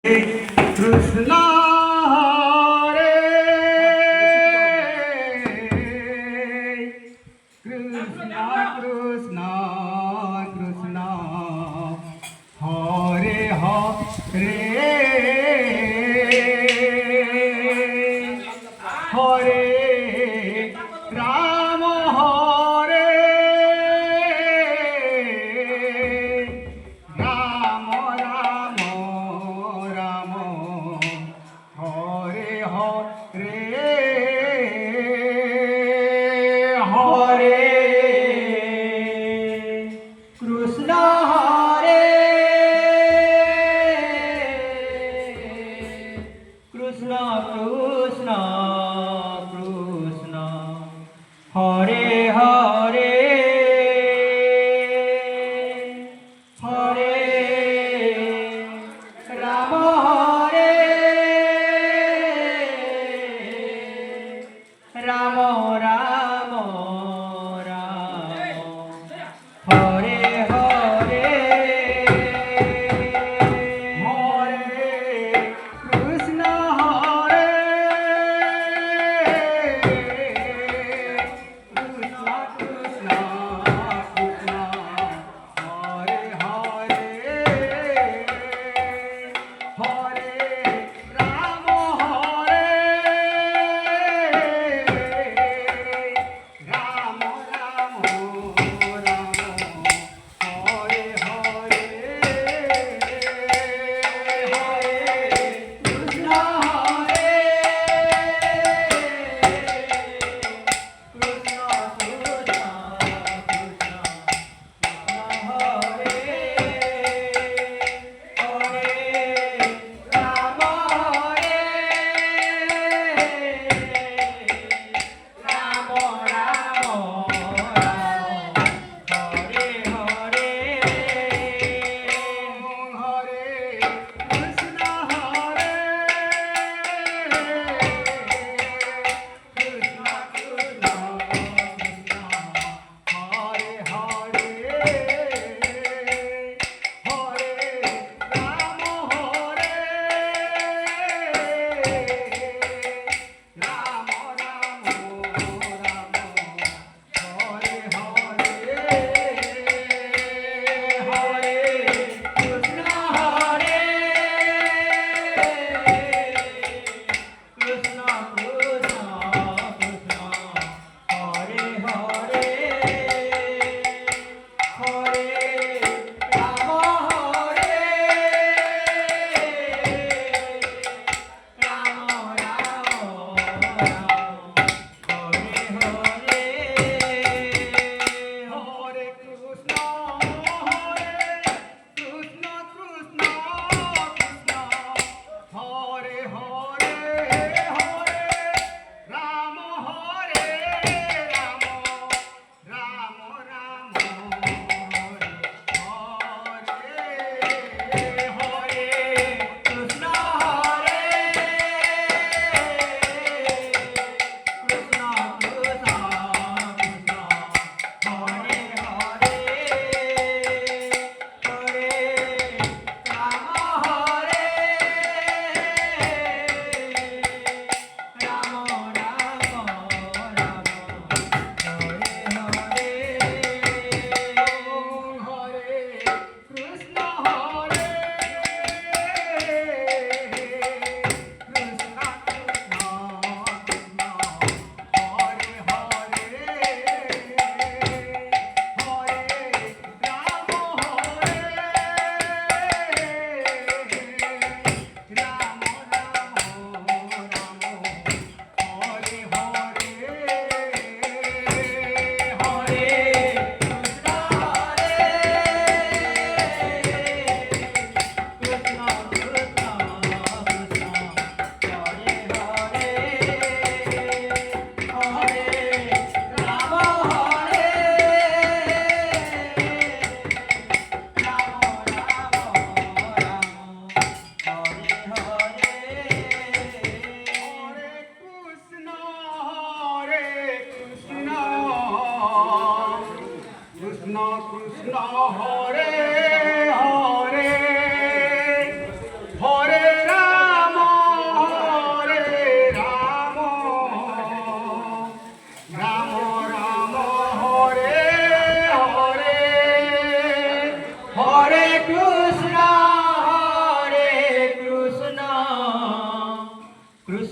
Krishna Hare Krishna Krishna Krishna Hare Hare Hare Rama Hare Rama Rama Rama Hare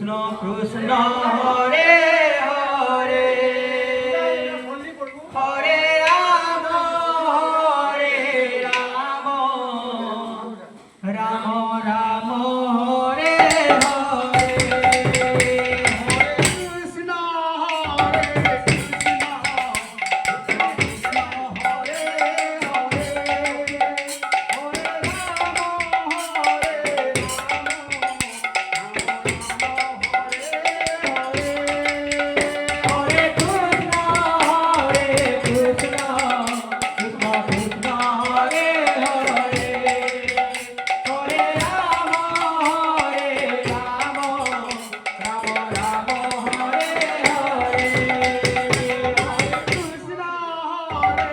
Krishna Krishna Hare Hare Hare Ram Ram Ram Hare Hare Krishna Hare Krishna Krishna Hare Hare Hare Ram Hare Krishna Hare Krishna Krishna Krishna Hare Hare Hare Ram Ram Ram Hare Hare Krishna Hare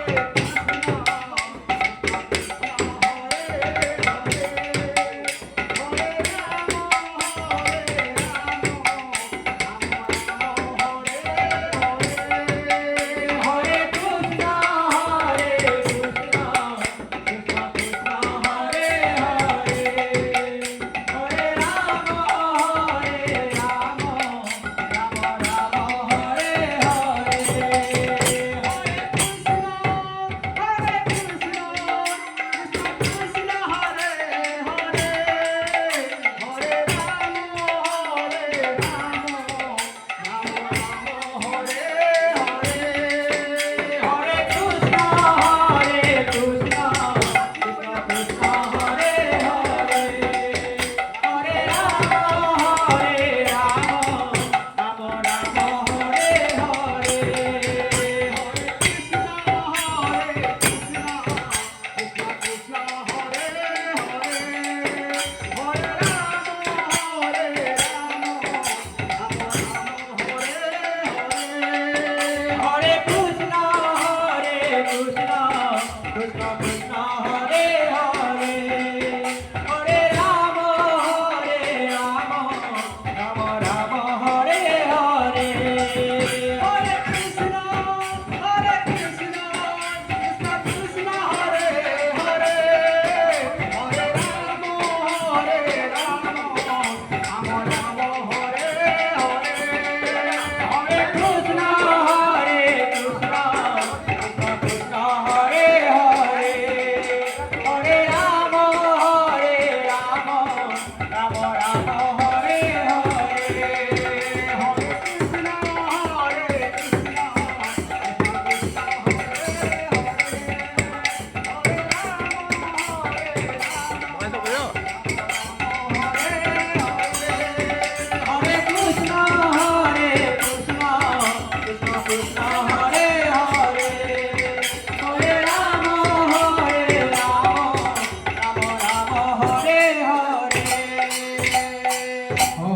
Hare Krishna Hare Krishna Krishna Krishna Hare Hare Hare Ram Ram Ram Hare Hare Hare Krishna Hare Krishna Krishna Krishna Hare Hare Hare Ram Ram Ram Hare Hare Hare Krishna Hare Krishna Krishna Krishna Hare Hare Hare Ram Ram Ram Hare Hare Hare Krishna Krishna Krishna Hare Hare Hare Ram Ram Ram Hare Hare Hare Krishna Hare Krishna Krishna Krishna Hare Hare Hare Ram Ram Ram